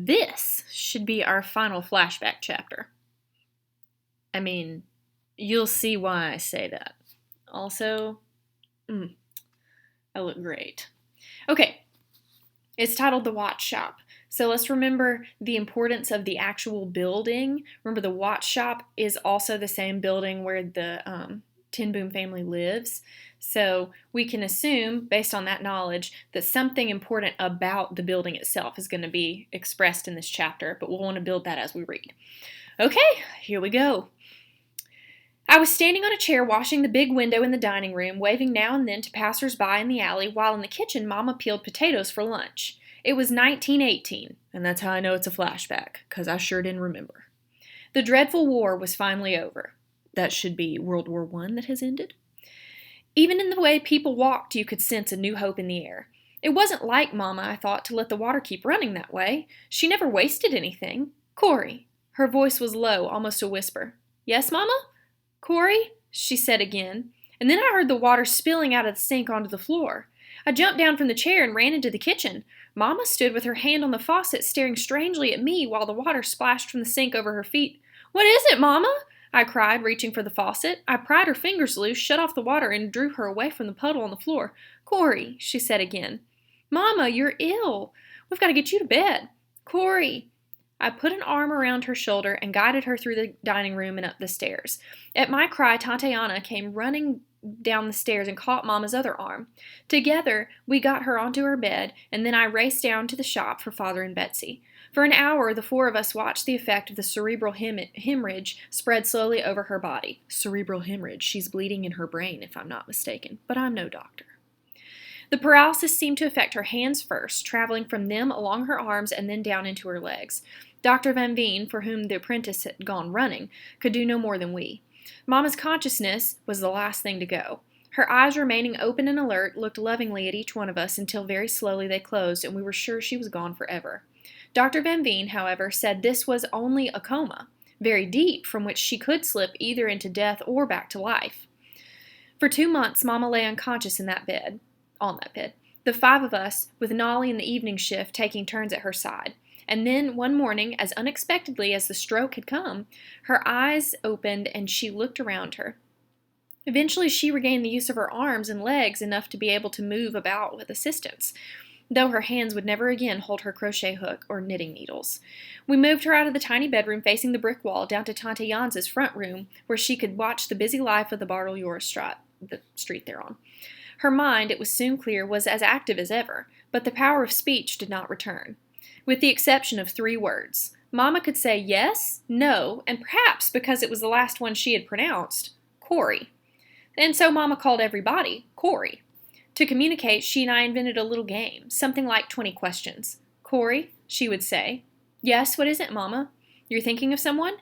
This should be our final flashback chapter. I mean, you'll see why I say that. Also, I look great. Okay, it's titled The Watch Shop. So let's remember the importance of the actual building. Remember, the watch shop is also the same building where the Tin Boom family lives. So we can assume, based on that knowledge, that something important about the building itself is going to be expressed in this chapter, but we'll want to build that as we read. Okay, here we go. I was standing on a chair washing the big window in the dining room, waving now and then to passers-by in the alley, while in the kitchen Mama peeled potatoes for lunch. It was 1918, and that's how I know it's a flashback, because I sure didn't remember. The dreadful war was finally over. That should be World War I that has ended. Even in the way people walked, you could sense a new hope in the air. It wasn't like Mama, I thought, to let the water keep running that way. She never wasted anything. Corey. Her voice was low, almost a whisper. Yes, Mama? Corey? She said again. And then I heard the water spilling out of the sink onto the floor. I jumped down from the chair and ran into the kitchen. Mama stood with her hand on the faucet, staring strangely at me while the water splashed from the sink over her feet. What is it, Mama? I cried, reaching for the faucet. I pried her fingers loose, shut off the water, and drew her away from the puddle on the floor. Corey, she said again. Mama, you're ill. We've got to get you to bed. Corey. I put an arm around her shoulder and guided her through the dining room and up the stairs. At my cry, Tante Anna came running down the stairs and caught Mama's other arm. Together, we got her onto her bed, and then I raced down to the shop for Father and Betsy. For an hour, the four of us watched the effect of the cerebral hemorrhage spread slowly over her body. Cerebral hemorrhage. She's bleeding in her brain, if I'm not mistaken, but I'm no doctor. The paralysis seemed to affect her hands first, traveling from them along her arms and then down into her legs. Dr. Van Veen, for whom the apprentice had gone running, could do no more than we. Mama's consciousness was the last thing to go. Her eyes remaining open and alert looked lovingly at each one of us until very slowly they closed and we were sure she was gone forever. Dr. Van Veen, however, said this was only a coma, very deep, from which she could slip either into death or back to life. For 2 months, Mama lay unconscious on that bed, the 5 of us, with Nolly in the evening shift, taking turns at her side. And then, one morning, as unexpectedly as the stroke had come, her eyes opened and she looked around her. Eventually, she regained the use of her arms and legs enough to be able to move about with assistance, though her hands would never again hold her crochet hook or knitting needles. We moved her out of the tiny bedroom facing the brick wall down to Tante Jans's front room, where she could watch the busy life of the Bartle-Joris the street they're on. Her mind, it was soon clear, was as active as ever, but the power of speech did not return. With the exception of 3 words. Mama could say yes, no, and perhaps, because it was the last one she had pronounced, Corey. And so Mama called everybody Corey. To communicate, she and I invented a little game, something like 20 questions. Corey, she would say. Yes, what is it, Mama? You're thinking of someone?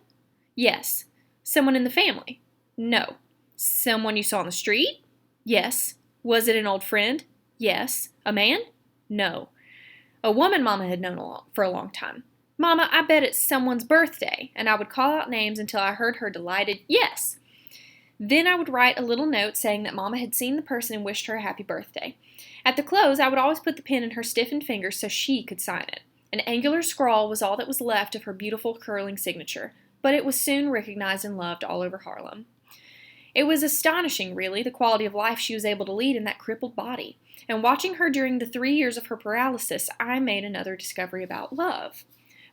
Yes. Someone in the family? No. Someone you saw on the street? Yes. Was it an old friend? Yes. A man? No. A woman Mama had known for a long time. Mama, I bet it's someone's birthday, and I would call out names until I heard her delighted yes. Then I would write a little note saying that Mama had seen the person and wished her a happy birthday. At the close, I would always put the pen in her stiffened fingers so she could sign it. An angular scrawl was all that was left of her beautiful curling signature, but it was soon recognized and loved all over Harlem. It was astonishing, really, the quality of life she was able to lead in that crippled body. And watching her during the 3 years of her paralysis, I made another discovery about love.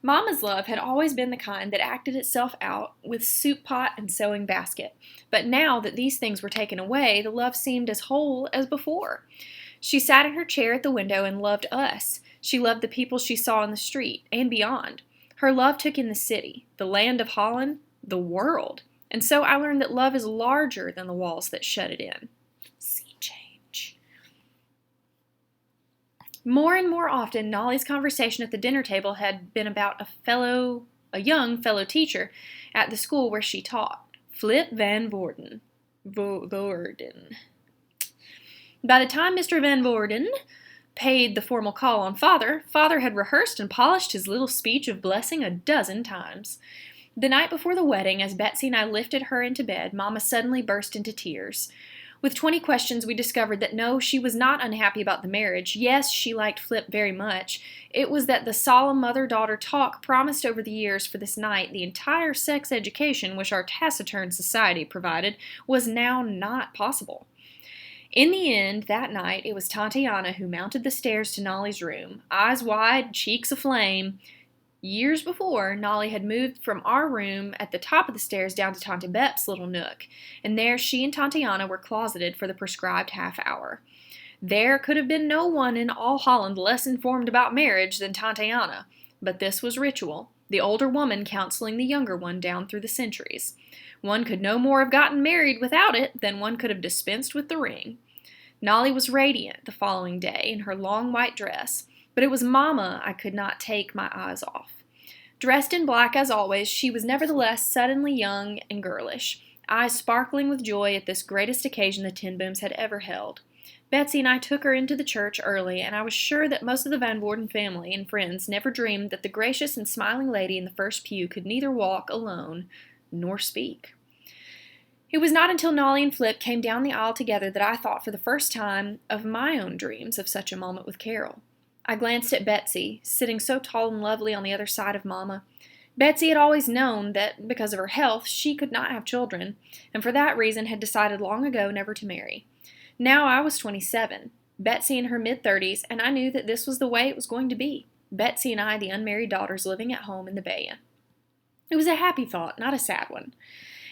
Mama's love had always been the kind that acted itself out with soup pot and sewing basket. But now that these things were taken away, the love seemed as whole as before. She sat in her chair at the window and loved us. She loved the people she saw in the street and beyond. Her love took in the city, the land of Holland, the world. And so I learned that love is larger than the walls that shut it in. Sea change. More and more often, Nolly's conversation at the dinner table had been about a young fellow teacher at the school where she taught, Flip Van Voorden. By the time Mr. Van Voorden paid the formal call on Father had rehearsed and polished his little speech of blessing a dozen times. The night before the wedding, as Betsy and I lifted her into bed, Mama suddenly burst into tears. With 20 questions, we discovered that no, she was not unhappy about the marriage. Yes, she liked Flip very much. It was that the solemn mother-daughter talk promised over the years for this night, the entire sex education which our taciturn society provided, was now not possible. In the end, that night, it was Tatiana who mounted the stairs to Nolly's room, eyes wide, cheeks aflame. Years before, Nolly had moved from our room at the top of the stairs down to Tante Bep's little nook, and there she and Tatiana were closeted for the prescribed half hour. There could have been no one in all Holland less informed about marriage than Tatiana, but this was ritual, the older woman counseling the younger one down through the centuries. One could no more have gotten married without it than one could have dispensed with the ring. Nolly was radiant the following day in her long white dress, but it was Mama I could not take my eyes off. Dressed in black as always, she was nevertheless suddenly young and girlish, eyes sparkling with joy at this greatest occasion the Ten Booms had ever held. Betsy and I took her into the church early, and I was sure that most of the Van Worden family and friends never dreamed that the gracious and smiling lady in the first pew could neither walk alone nor speak. It was not until Nolly and Flip came down the aisle together that I thought for the first time of my own dreams of such a moment with Carol. I glanced at Betsy, sitting so tall and lovely on the other side of Mama. Betsy had always known that, because of her health, she could not have children, and for that reason had decided long ago never to marry. Now I was 27, Betsy in her mid-30s, and I knew that this was the way it was going to be, Betsy and I, the unmarried daughters, living at home in the Bay. It was a happy thought, not a sad one.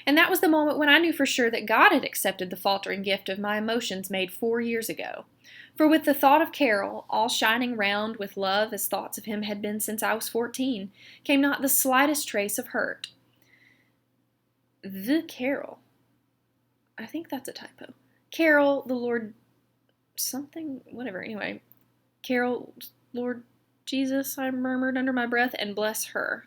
And that was the moment when I knew for sure that God had accepted the faltering gift of my emotions made 4 years ago. For with the thought of Carol, all shining round with love as thoughts of him had been since I was 14, came not the slightest trace of hurt. The Carol. I think that's a typo. Carol, the Lord something, whatever, anyway. Carol, Lord Jesus, I murmured under my breath, and bless her.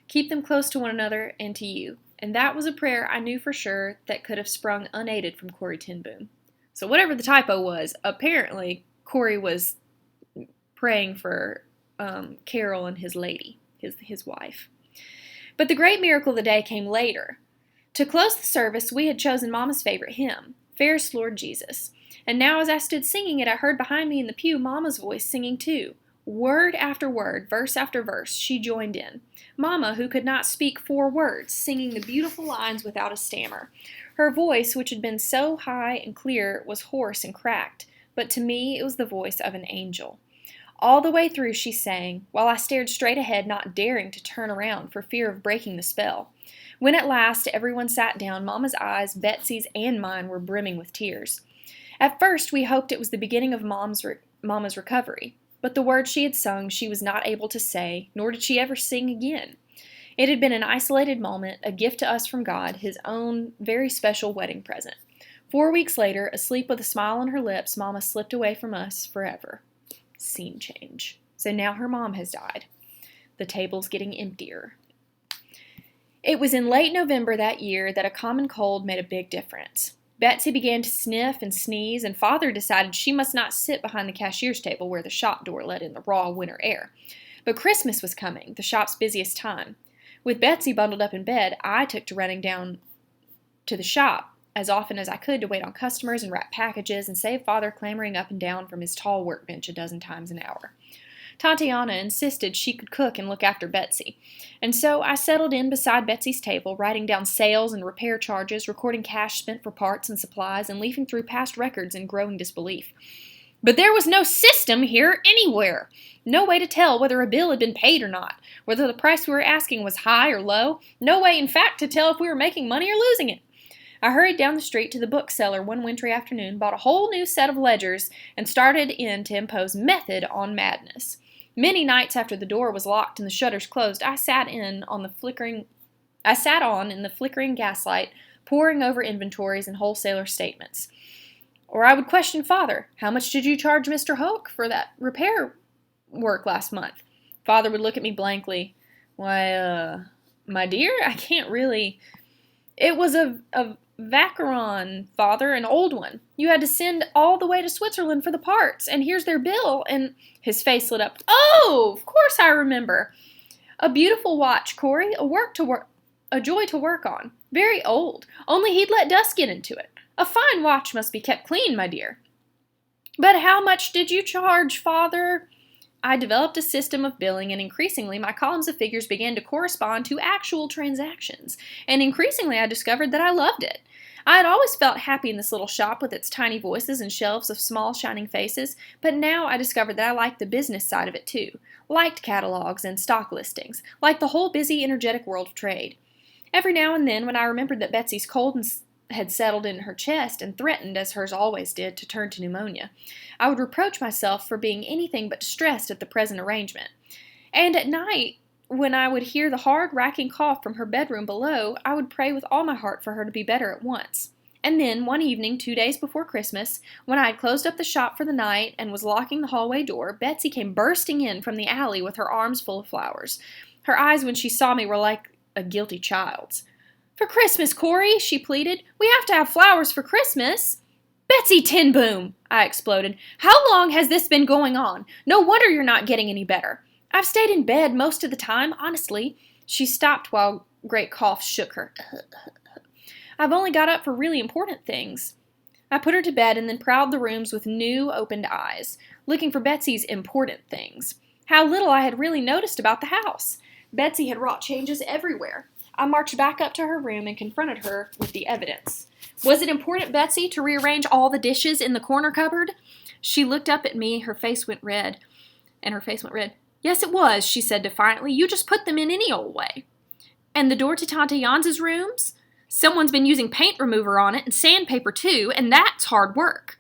Keep them close to one another and to you. And that was a prayer I knew for sure that could have sprung unaided from Corey Ten Boom. So whatever the typo was, apparently Corey was praying for Carol and his lady, his wife. But the great miracle of the day came later. To close the service, we had chosen Mama's favorite hymn, Fairest Lord Jesus. And now as I stood singing it, I heard behind me in the pew Mama's voice singing too. Word after word, verse after verse, she joined in. Mama, who could not speak 4 words, singing the beautiful lines without a stammer. Her voice, which had been so high and clear, was hoarse and cracked, but to me it was the voice of an angel. All the way through she sang, while I stared straight ahead, not daring to turn around for fear of breaking the spell. When at last everyone sat down, Mama's eyes, Betsy's and mine, were brimming with tears. At first we hoped it was the beginning of Mama's recovery, but the words she had sung she was not able to say, nor did she ever sing again. It had been an isolated moment, a gift to us from God, his own very special wedding present. 4 weeks later, asleep with a smile on her lips, Mama slipped away from us forever. Scene change. So now her mom has died. The table's getting emptier. It was in late November that year that a common cold made a big difference. Betsy began to sniff and sneeze, and Father decided she must not sit behind the cashier's table where the shop door let in the raw winter air. But Christmas was coming, the shop's busiest time. With Betsy bundled up in bed, I took to running down to the shop as often as I could to wait on customers and wrap packages and save Father clambering up and down from his tall workbench a dozen times an hour. Tatiana insisted she could cook and look after Betsy, and so I settled in beside Betsy's table, writing down sales and repair charges, recording cash spent for parts and supplies, and leafing through past records in growing disbelief. But there was no system here anywhere. No way to tell whether a bill had been paid or not, whether the price we were asking was high or low. No way, in fact, to tell if we were making money or losing it. I hurried down the street to the bookseller one wintry afternoon, bought a whole new set of ledgers, and started in to impose method on madness. Many nights after the door was locked and the shutters closed, I sat on in the flickering gaslight, poring over inventories and wholesaler statements. Or I would question Father, "How much did you charge Mr. Hoke for that repair work last month?" Father would look at me blankly. "Why, my dear, I can't really... It was a Vacheron, Father, an old one. You had to send all the way to Switzerland for the parts, and here's their bill," and his face lit up. "Oh, of course I remember. A beautiful watch, Corey, a a joy to work on. Very old, only he'd let dust get into it. A fine watch must be kept clean, my dear. But how much did you charge, Father? I developed a system of billing, and increasingly my columns of figures began to correspond to actual transactions, and increasingly I discovered that I loved it. I had always felt happy in this little shop with its tiny voices and shelves of small shining faces, but now I discovered that I liked the business side of it too, liked catalogs and stock listings, liked the whole busy, energetic world of trade. Every now and then, when I remembered that Betsy's cold had settled in her chest and threatened, as hers always did, to turn to pneumonia, I would reproach myself for being anything but distressed at the present arrangement. And at night, when I would hear the hard, racking cough from her bedroom below, I would pray with all my heart for her to be better at once. And then, one evening, 2 days before Christmas, when I had closed up the shop for the night and was locking the hallway door, Betsy came bursting in from the alley with her arms full of flowers. Her eyes, when she saw me, were like a guilty child's. "For Christmas, Corey," she pleaded. "We have to have flowers for Christmas." "Betsy Tin Boom!" I exploded. "How long has this been going on? No wonder you're not getting any better." "I've stayed in bed most of the time, honestly." She stopped while great coughs shook her. "I've only got up for really important things." I put her to bed and then prowled the rooms with new, opened eyes, looking for Betsy's important things. How little I had really noticed about the house. Betsy had wrought changes everywhere. I marched back up to her room and confronted her with the evidence. "Was it important, Betsy, to rearrange all the dishes in the corner cupboard?" She looked up at me, her face went red. "Yes, it was," she said defiantly. "You just put them in any old way." "And the door to Tante Jan's rooms? Someone's been using paint remover on it and sandpaper too, and that's hard work."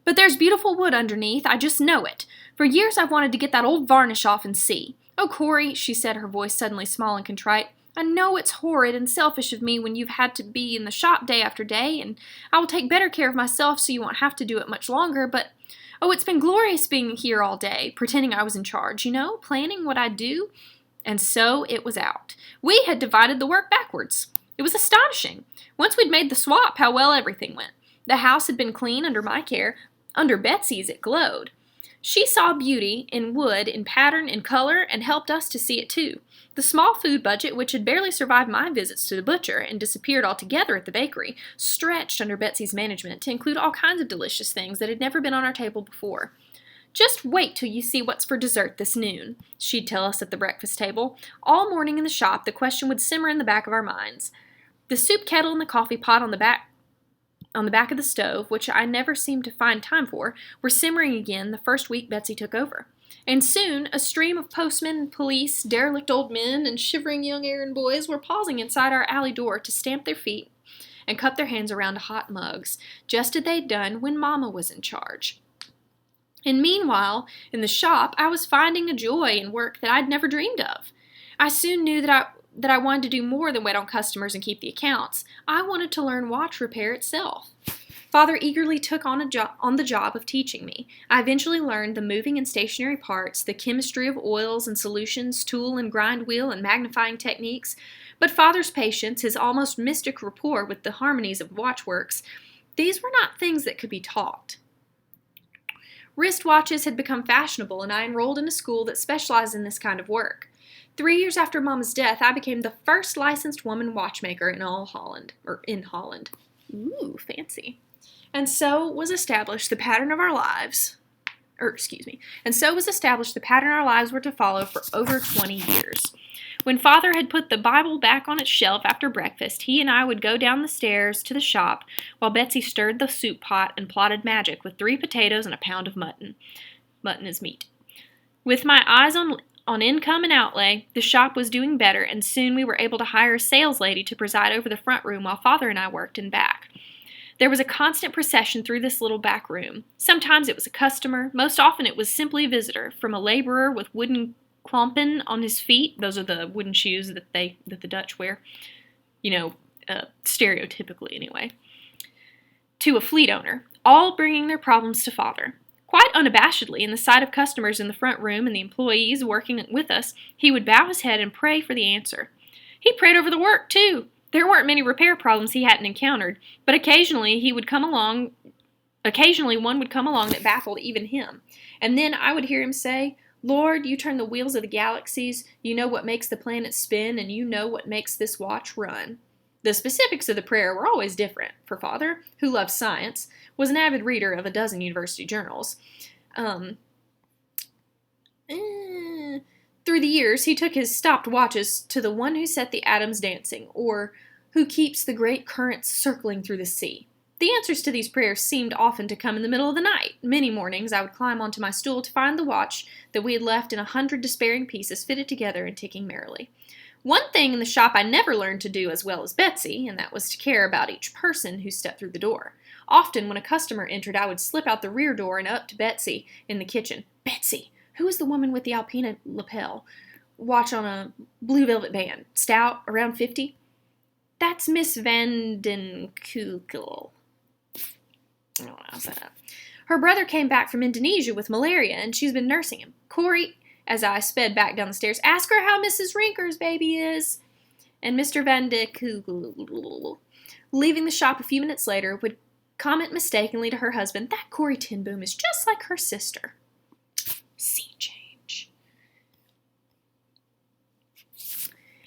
"But there's beautiful wood underneath, I just know it. For years I've wanted to get that old varnish off and see. Oh, Corey," she said, her voice suddenly small and contrite, "I know it's horrid and selfish of me when you've had to be in the shop day after day, and I will take better care of myself so you won't have to do it much longer, but oh, it's been glorious being here all day, pretending I was in charge, planning what I'd do." And so it was out. We had divided the work backwards. It was astonishing. Once we'd made the swap, how well everything went. The house had been clean under my care. Under Betsy's it glowed. She saw beauty in wood, in pattern, in color, and helped us to see it too. The small food budget, which had barely survived my visits to the butcher and disappeared altogether at the bakery, stretched under Betsy's management to include all kinds of delicious things that had never been on our table before. "Just wait till you see what's for dessert this noon," she'd tell us at the breakfast table. All morning in the shop, the question would simmer in the back of our minds. The soup kettle and the coffee pot on the back of the stove, which I never seemed to find time for, were simmering again the first week Betsy took over. And soon a stream of postmen, police, derelict old men, and shivering young errand boys were pausing inside our alley door to stamp their feet and cup their hands around hot mugs, just as they'd done when Mama was in charge. And meanwhile, in the shop, I was finding a joy in work that I'd never dreamed of. I soon knew that I wanted to do more than wait on customers and keep the accounts. I wanted to learn watch repair itself. Father eagerly took on the job of teaching me. I eventually learned the moving and stationary parts, the chemistry of oils and solutions, tool and grind wheel and magnifying techniques. But Father's patience, his almost mystic rapport with the harmonies of watchworks, these were not things that could be taught. Wristwatches had become fashionable, and I enrolled in a school that specialized in this kind of work. 3 years after Mama's death, I became the first licensed woman watchmaker in Holland. Ooh, fancy. And so was established the pattern our lives were to follow for over 20 years. When Father had put the Bible back on its shelf after breakfast, he and I would go down the stairs to the shop while Betsy stirred the soup pot and plotted magic with 3 potatoes and a pound of mutton. Mutton is meat. With my eyes on income and outlay, the shop was doing better, and soon we were able to hire a sales lady to preside over the front room while Father and I worked in back. There was a constant procession through this little back room. Sometimes it was a customer. Most often it was simply a visitor, from a laborer with wooden klompen on his feet. Those are the wooden shoes that the Dutch wear. Stereotypically anyway. To a fleet owner, all bringing their problems to Father. Quite unabashedly, in the sight of customers in the front room and the employees working with us, he would bow his head and pray for the answer. He prayed over the work, too. There weren't many repair problems he hadn't encountered, but occasionally one would come along that baffled even him. And then I would hear him say, Lord, you turn the wheels of the galaxies, you know what makes the planets spin, and you know what makes this watch run. The specifics of the prayer were always different, for Father, who loved science, was an avid reader of a dozen university journals. Through the years, he took his stopped watches to the one who set the atoms dancing, or who keeps the great currents circling through the sea. The answers to these prayers seemed often to come in the middle of the night. Many mornings I would climb onto my stool to find the watch that we had left in 100 despairing pieces fitted together and ticking merrily. One thing in the shop I never learned to do as well as Betsy, and that was to care about each person who stepped through the door. Often, when a customer entered, I would slip out the rear door and up to Betsy in the kitchen. Betsy, who is the woman with the Alpina lapel? Watch on a blue velvet band. Stout, around 50? That's Miss Vandenkoekel. Oh, how's that? Her brother came back from Indonesia with malaria, and she's been nursing him. Corey, as I sped back down the stairs, ask her how Mrs. Rinker's baby is. And Mr. Vandenkoekel, leaving the shop a few minutes later, would comment mistakenly to her husband, that Corey Tinboom is just like her sister. Scene change.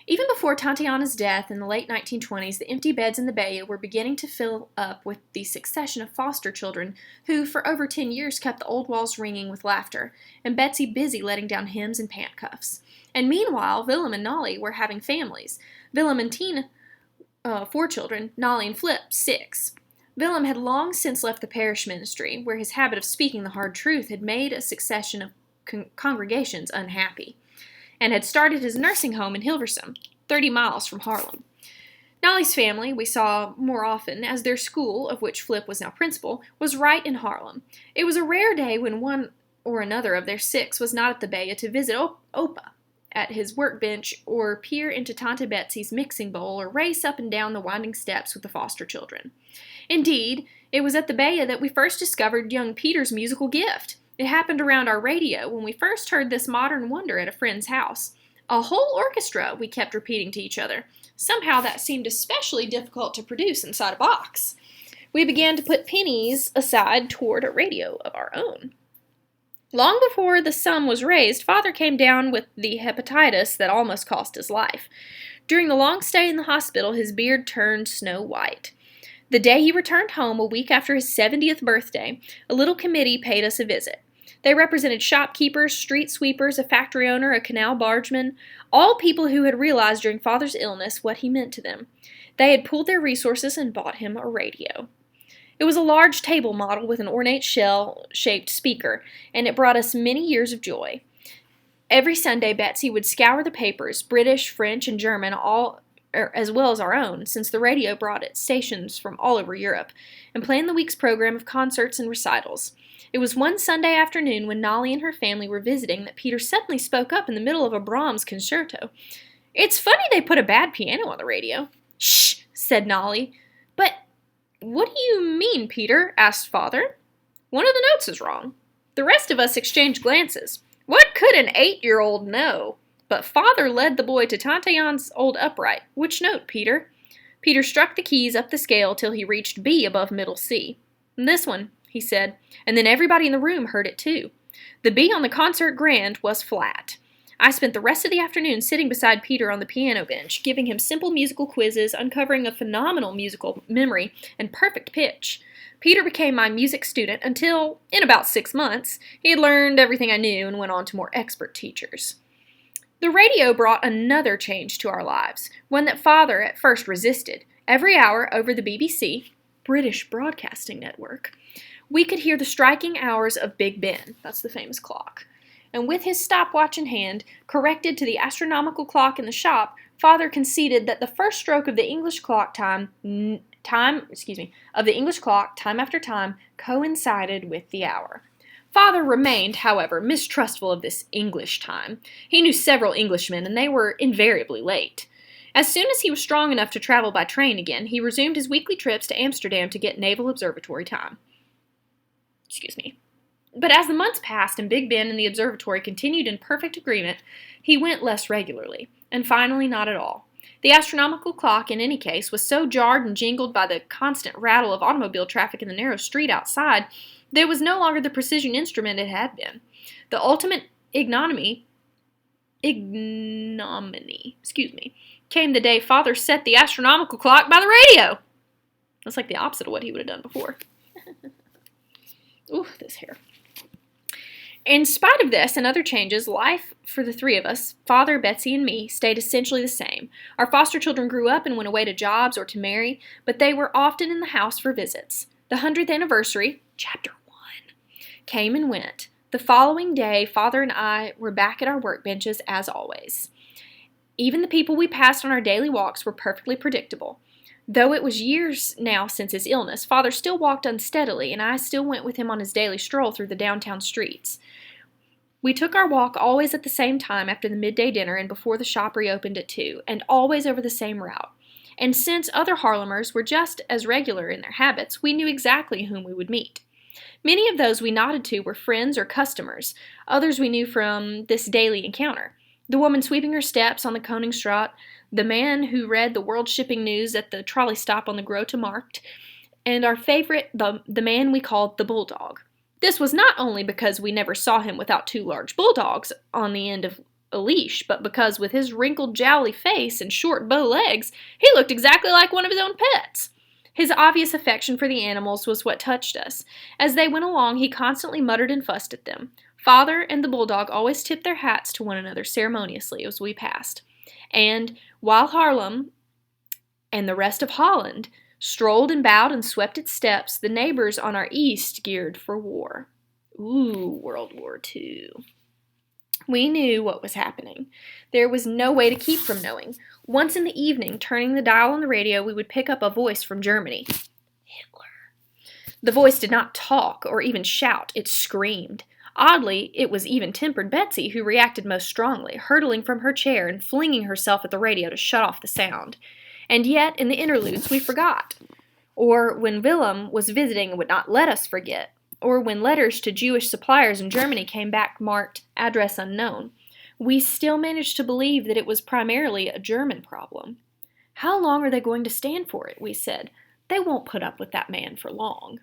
Even before Tatiana's death in the late 1920s, the empty beds in the Bay were beginning to fill up with the succession of foster children who, for over 10 years, kept the old walls ringing with laughter, and Betsy busy letting down hymns and pant cuffs. And meanwhile, Willem and Nolly were having families. Willem and Tina, 4 children, Nolly and Flip, 6. Willem had long since left the parish ministry, where his habit of speaking the hard truth had made a succession of congregations unhappy, and had started his nursing home in Hilversum, 30 miles from Haarlem. Nolly's family we saw more often, as their school, of which Flip was now principal, was right in Haarlem. It was a rare day when one or another of their 6 was not at the Bay to visit Opa at his workbench, or peer into Tante Betsy's mixing bowl, or race up and down the winding steps with the foster children. Indeed, it was at the Bay that we first discovered young Peter's musical gift. It happened around our radio when we first heard this modern wonder at a friend's house. A whole orchestra, we kept repeating to each other. Somehow that seemed especially difficult to produce inside a box. We began to put pennies aside toward a radio of our own. Long before the sum was raised, Father came down with the hepatitis that almost cost his life. During the long stay in the hospital, his beard turned snow white. The day he returned home, a week after his 70th birthday, a little committee paid us a visit. They represented shopkeepers, street sweepers, a factory owner, a canal bargeman, all people who had realized during Father's illness what he meant to them. They had pooled their resources and bought him a radio. It was a large table model with an ornate shell-shaped speaker, and it brought us many years of joy. Every Sunday, Betsy would scour the papers, British, French, and German, as well as our own, since the radio brought its stations from all over Europe, and plan the week's program of concerts and recitals. It was one Sunday afternoon when Nolly and her family were visiting that Peter suddenly spoke up in the middle of a Brahms concerto. It's funny they put a bad piano on the radio. Shh, said Nolly. But what do you mean, Peter? Asked Father. One of the notes is wrong. The rest of us exchanged glances. What could an 8-year-old know? But Father led the boy to Tante Jan's old upright. Which note, Peter? Peter struck the keys up the scale till he reached B above middle C. This one, he said, and then everybody in the room heard it too. The B on the concert grand was flat. I spent the rest of the afternoon sitting beside Peter on the piano bench, giving him simple musical quizzes, uncovering a phenomenal musical memory and perfect pitch. Peter became my music student until, in about 6 months, he had learned everything I knew and went on to more expert teachers. The radio brought another change to our lives, one that Father at first resisted. Every hour over the BBC, British Broadcasting Network, we could hear the striking hours of Big Ben, that's the famous clock. And with his stopwatch in hand, corrected to the astronomical clock in the shop, Father conceded that the first stroke of the English clock time after time coincided with the hour. Father remained, however, mistrustful of this English time. He knew several Englishmen, and they were invariably late. As soon as he was strong enough to travel by train again, he resumed his weekly trips to Amsterdam to get Naval Observatory time. But as the months passed and Big Ben and the observatory continued in perfect agreement, he went less regularly, and finally not at all. The astronomical clock, in any case, was so jarred and jingled by the constant rattle of automobile traffic in the narrow street outside that it was no longer the precision instrument it had been. The ultimate ignominy, came the day Father set the astronomical clock by the radio. That's like the opposite of what he would have done before. Ooh, this hair. In spite of this and other changes, life for the three of us, Father, Betsy, and me, stayed essentially the same. Our foster children grew up and went away to jobs or to marry, but they were often in the house for visits. The 100th anniversary, Chapter 1, came and went. The following day, Father and I were back at our workbenches as always. Even the people we passed on our daily walks were perfectly predictable. Though it was years now since his illness, Father still walked unsteadily, and I still went with him on his daily stroll through the downtown streets. We took our walk always at the same time after the midday dinner and before the shop reopened at 2, and always over the same route. And since other Harlemers were just as regular in their habits, we knew exactly whom we would meet. Many of those we nodded to were friends or customers. Others we knew from this daily encounter. The woman sweeping her steps on the Koningsstraat, the man who read the world shipping news at the trolley stop on the Grote Markt, and our favorite, the man we called the Bulldog. This was not only because we never saw him without two large bulldogs on the end of a leash, but because with his wrinkled, jowly face and short bow legs, he looked exactly like one of his own pets. His obvious affection for the animals was what touched us. As they went along, he constantly muttered and fussed at them. Father and the Bulldog always tipped their hats to one another ceremoniously as we passed. And while Haarlem and the rest of Holland strolled and bowed and swept its steps, the neighbors on our east geared for war. Ooh, World War II. We knew what was happening. There was no way to keep from knowing. Once in the evening, turning the dial on the radio, we would pick up a voice from Germany. Hitler. The voice did not talk or even shout. It screamed. Oddly, it was even-tempered Betsy who reacted most strongly, hurtling from her chair and flinging herself at the radio to shut off the sound. And yet, in the interludes, we forgot. Or when Willem was visiting and would not let us forget. Or when letters to Jewish suppliers in Germany came back marked address unknown. We still managed to believe that it was primarily a German problem. How long are they going to stand for it, we said. They won't put up with that man for long.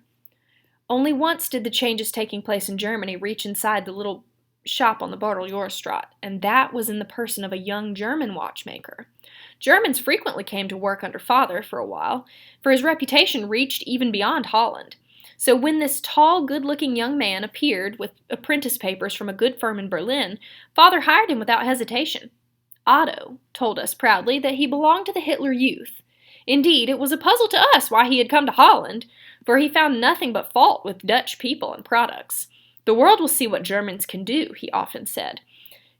Only once did the changes taking place in Germany reach inside the little shop on the Barteljorenstraat, and that was in the person of a young German watchmaker. Germans frequently came to work under Father for a while, for his reputation reached even beyond Holland. So when this tall, good-looking young man appeared with apprentice papers from a good firm in Berlin, Father hired him without hesitation. Otto told us proudly that he belonged to the Hitler Youth. Indeed, it was a puzzle to us why he had come to Holland, for he found nothing but fault with Dutch people and products. The world will see what Germans can do, he often said.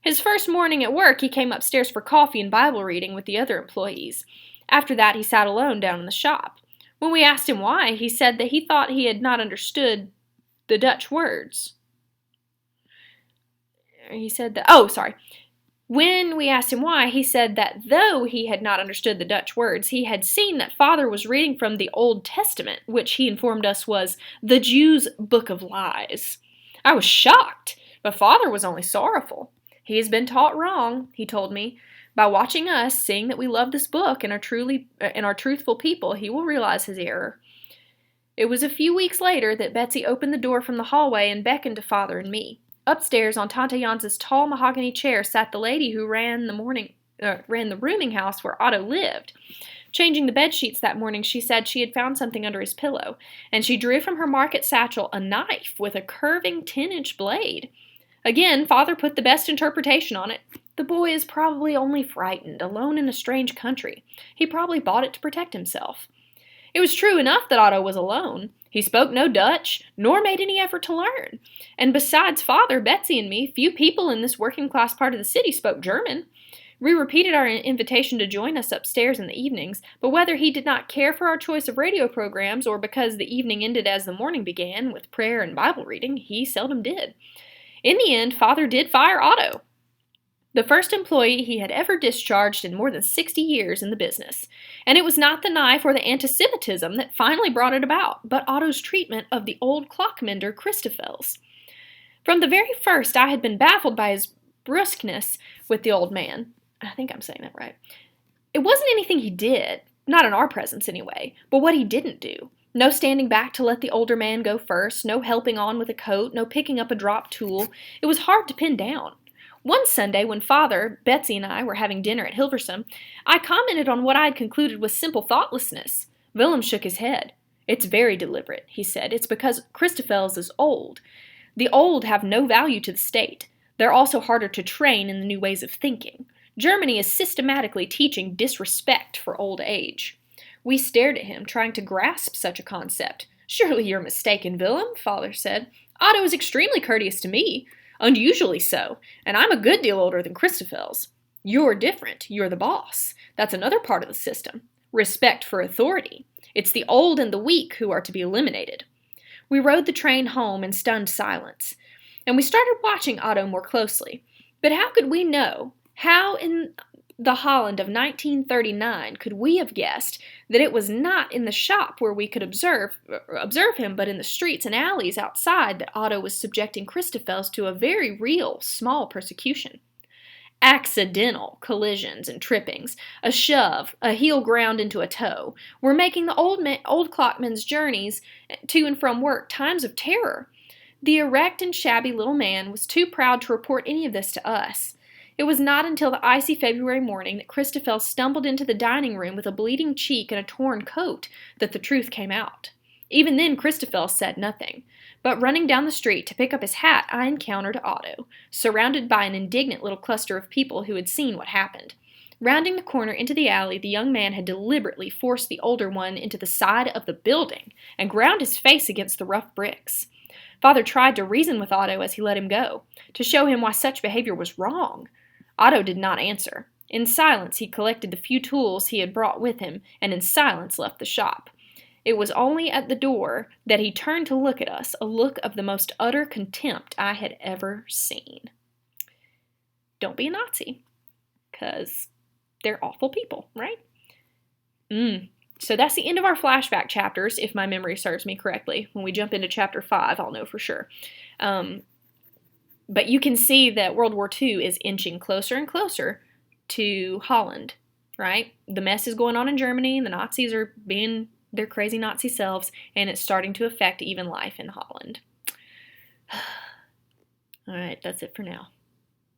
His first morning at work, he came upstairs for coffee and Bible reading with the other employees. After that, he sat alone down in the shop. When we asked him why, he said that he thought he had not understood the Dutch words. When we asked him why, he said that though he had not understood the Dutch words, he had seen that Father was reading from the Old Testament, which he informed us was the Jews' book of lies. I was shocked, but Father was only sorrowful. He has been taught wrong, he told me. By watching us, seeing that we love this book and are truthful people, he will realize his error. It was a few weeks later that Betsy opened the door from the hallway and beckoned to Father and me. Upstairs on Tante Jans's tall mahogany chair sat the lady who ran the rooming house where Otto lived. Changing the bed sheets that morning, she said she had found something under his pillow, and she drew from her market satchel a knife with a curving 10-inch blade. Again, Father put the best interpretation on it. The boy is probably only frightened, alone in a strange country. He probably bought it to protect himself. It was true enough that Otto was alone. He spoke no Dutch, nor made any effort to learn. And besides Father, Betsy, and me, few people in this working-class part of the city spoke German. We repeated our invitation to join us upstairs in the evenings, but whether he did not care for our choice of radio programs or because the evening ended as the morning began, with prayer and Bible reading, he seldom did. In the end, Father did fire Otto, the first employee he had ever discharged in more than 60 years in the business. And it was not the knife or the anti-Semitism that finally brought it about, but Otto's treatment of the old clockmender Christophels. From the very first, I had been baffled by his brusqueness with the old man. I think I'm saying that right. It wasn't anything he did, not in our presence anyway, but what he didn't do. No standing back to let the older man go first, no helping on with a coat, no picking up a dropped tool. It was hard to pin down. One Sunday, when Father, Betsy, and I were having dinner at Hilversum, I commented on what I had concluded was simple thoughtlessness. Willem shook his head. "It's very deliberate," he said. "It's because Christoffels is old. The old have no value to the state. They're also harder to train in the new ways of thinking. Germany is systematically teaching disrespect for old age." We stared at him, trying to grasp such a concept. "Surely you're mistaken, Willem," Father said. "Otto is extremely courteous to me, unusually so, and I'm a good deal older than Christoffels. You're different. You're the boss. That's another part of the system. Respect for authority. It's the old and the weak who are to be eliminated." We rode the train home in stunned silence, and we started watching Otto more closely. But how could we know? How in the Holland of 1939 could we have guessed that it was not in the shop where we could observe him, but in the streets and alleys outside that Otto was subjecting Christoffels to a very real, small persecution? Accidental collisions and trippings, a shove, a heel ground into a toe, were making the old clockman's journeys to and from work times of terror. The erect and shabby little man was too proud to report any of this to us. It was not until the icy February morning that Christoffel stumbled into the dining room with a bleeding cheek and a torn coat that the truth came out. Even then Christoffel said nothing, but running down the street to pick up his hat, I encountered Otto, surrounded by an indignant little cluster of people who had seen what happened. Rounding the corner into the alley, the young man had deliberately forced the older one into the side of the building and ground his face against the rough bricks. Father tried to reason with Otto as he let him go, to show him why such behavior was wrong. Otto did not answer. In silence he collected the few tools he had brought with him, and in silence left the shop. It was only at the door that he turned to look at us, a look of the most utter contempt I had ever seen. Don't be a Nazi, because they're awful people, right? So that's the end of our flashback chapters, if my memory serves me correctly. When we jump into chapter 5, I'll know for sure. But you can see that World War II is inching closer and closer to Holland, right? The mess is going on in Germany. The Nazis are being their crazy Nazi selves, and it's starting to affect even life in Holland. All right, that's it for now.